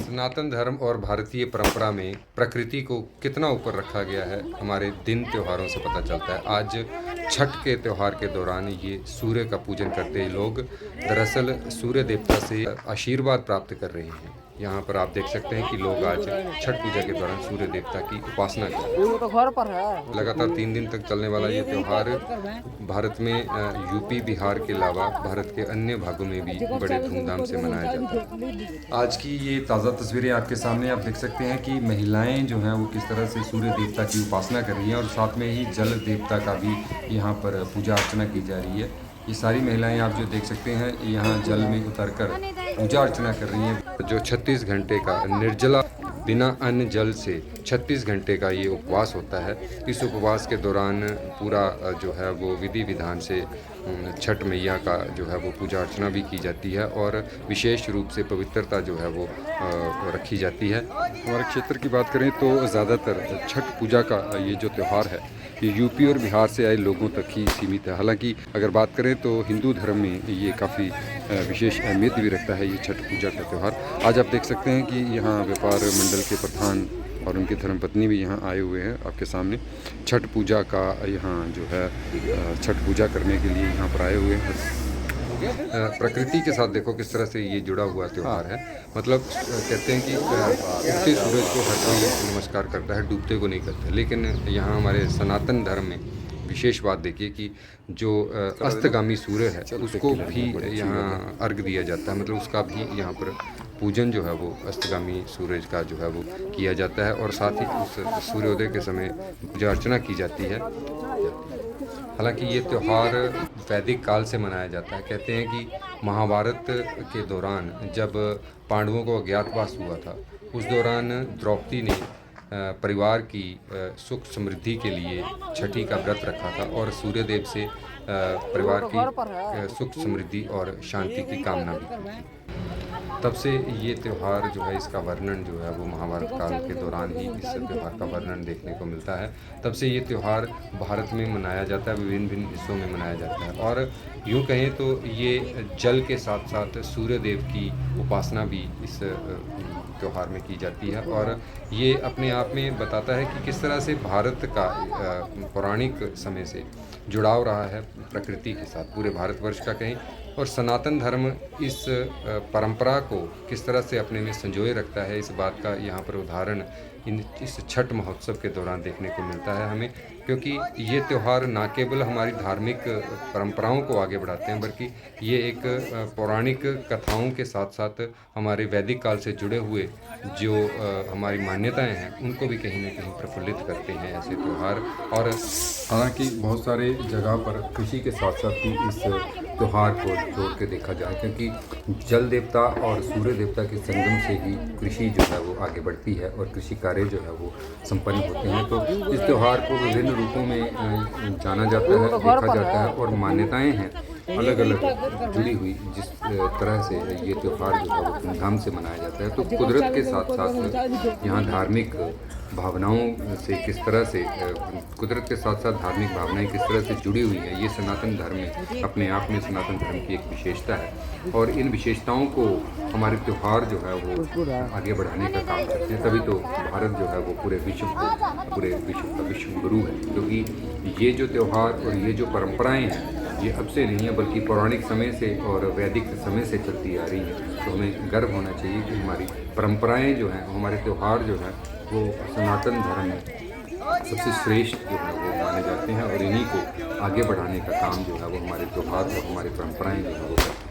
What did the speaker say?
सनातन धर्म और भारतीय परंपरा में प्रकृति को कितना ऊपर रखा गया है हमारे दिन त्योहारों से पता चलता है। आज छठ के त्यौहार के दौरान ये सूर्य का पूजन करते लोग दरअसल सूर्य देवता से आशीर्वाद प्राप्त कर रहे हैं। यहाँ पर आप देख सकते हैं कि लोग आज छठ पूजा के दौरान सूर्य देवता की उपासना कर रहे हैं। लगातार 3 दिन तक चलने वाला ये त्यौहार भारत में यूपी बिहार के अलावा भारत के अन्य भागों में भी बड़े धूमधाम से मनाया जाता है। आज की ये ताज़ा तस्वीरें आपके सामने आप देख सकते हैं कि महिलाएं जो हैं वो किस तरह से सूर्य देवता की उपासना कर रही हैं और साथ में ही जल देवता का भी यहाँ पर पूजा अर्चना की जा रही है। ये सारी महिलाएं आप जो देख सकते हैं यहाँ जल में उतरकर पूजा अर्चना कर रही हैं। जो 36 घंटे का निर्जला बिना अन्न जल से 36 घंटे का ये उपवास होता है। इस उपवास के दौरान पूरा जो है वो विधि विधान से छठ मैया का जो है वो पूजा अर्चना भी की जाती है और विशेष रूप से पवित्रता जो है वो रखी जाती है। हमारे क्षेत्र की बात करें तो ज़्यादातर छठ पूजा का ये जो त्यौहार है ये यूपी और बिहार से आए लोगों तक ही सीमित है। हालांकि अगर बात करें तो हिंदू धर्म में ये काफ़ी विशेष अहमियत भी रखता है ये छठ पूजा का त्यौहार। आज आप देख सकते हैं कि यहाँ व्यापार मंडल के प्रधान और उनकी धर्मपत्नी भी यहाँ आए हुए हैं आपके सामने। छठ पूजा का यहाँ जो है छठ पूजा करने के लिए यहाँ पर आए हुए हैं। प्रकृति के साथ देखो किस तरह से ये जुड़ा हुआ त्यौहार है। मतलब कहते हैं कि उगते सूरज को हर कोई नमस्कार करता है, डूबते को नहीं करता। लेकिन यहाँ हमारे सनातन धर्म में विशेष बात देखिए कि जो अस्तगामी सूर्य है उसको भी यहाँ अर्घ दिया जाता है। मतलब उसका भी यहाँ पर पूजन जो है वो अस्तगामी सूरज का जो है वो किया जाता है और साथ ही उस सूर्योदय के समय पूजा अर्चना की जाती है। हालांकि ये त्यौहार वैदिक काल से मनाया जाता है। कहते हैं कि महाभारत के दौरान जब पांडवों को अज्ञातवास हुआ था उस दौरान द्रौपदी ने परिवार की सुख समृद्धि के लिए छठी का व्रत रखा था और सूर्यदेव से परिवार की सुख समृद्धि और शांति की कामना भी की। तब से ये त्यौहार जो है इसका वर्णन जो है वो महाभारत काल के दौरान ही इस त्यौहार का वर्णन देखने को मिलता है। तब से ये त्यौहार भारत में मनाया जाता है, विभिन्न भिन्न हिस्सों में मनाया जाता है। और यूँ कहें तो ये जल के साथ साथ सूर्य देव की उपासना भी इस त्यौहार में की जाती है और ये अपने आप में बताता है कि किस तरह से भारत का पौराणिक समय से जुड़ाव रहा है प्रकृति के साथ, पूरे भारतवर्ष का कहें। और सनातन धर्म इस परंपरा को किस तरह से अपने में संजोए रखता है इस बात का यहाँ पर उदाहरण इस छठ महोत्सव के दौरान देखने को मिलता है हमें। क्योंकि ये त्यौहार न केवल हमारी धार्मिक परंपराओं को आगे बढ़ाते हैं बल्कि ये एक पौराणिक कथाओं के साथ साथ हमारे वैदिक काल से जुड़े हुए जो हमारी मान्यताएं हैं उनको भी कहीं ना कहीं प्रफुल्लित करते हैं ऐसे त्यौहार। और हालांकि बहुत सारे जगह पर कृषि के साथ साथ ही इस त्यौहार को जोड़ के देखा जाए, क्योंकि जल देवता और सूर्य देवता के संगम से ही कृषि जो है वो आगे बढ़ती है और कृषि कार्य जो है वो संपन्न होते हैं। तो इस त्यौहार को विभिन्न रूपों में जाना जाता है, देखा जाता है और मान्यताएं हैं अलग अलग जुड़ी हुई जिस तरह से ये त्यौहार जो है वो धूमधाम से मनाया जाता है। तो कुदरत के साथ साथ यहाँ धार्मिक भावनाओं से किस तरह से कुदरत के साथ साथ धार्मिक भावनाएं किस तरह से जुड़ी हुई है, ये सनातन धर्म में अपने आप में सनातन धर्म की एक विशेषता है। और इन विशेषताओं को हमारे त्यौहार जो है वो आगे बढ़ाने का काम करते हैं। तभी तो भारत जो है वो पूरे विश्व का विश्व गुरु है। क्योंकि ये जो त्यौहार और ये जो परंपराएं हैं ये अब से नहीं है बल्कि पौराणिक समय से और वैदिक समय से चलती आ रही हैं। तो हमें गर्व होना चाहिए कि हमारी परंपराएं जो हैं, हमारे त्यौहार जो हैं वो सनातन धर्म में सबसे श्रेष्ठ जो है वो माने जाते हैं और इन्हीं को आगे बढ़ाने का काम जो है वो हमारे त्यौहार और हमारी परंपराएं जो है वो करते हैं।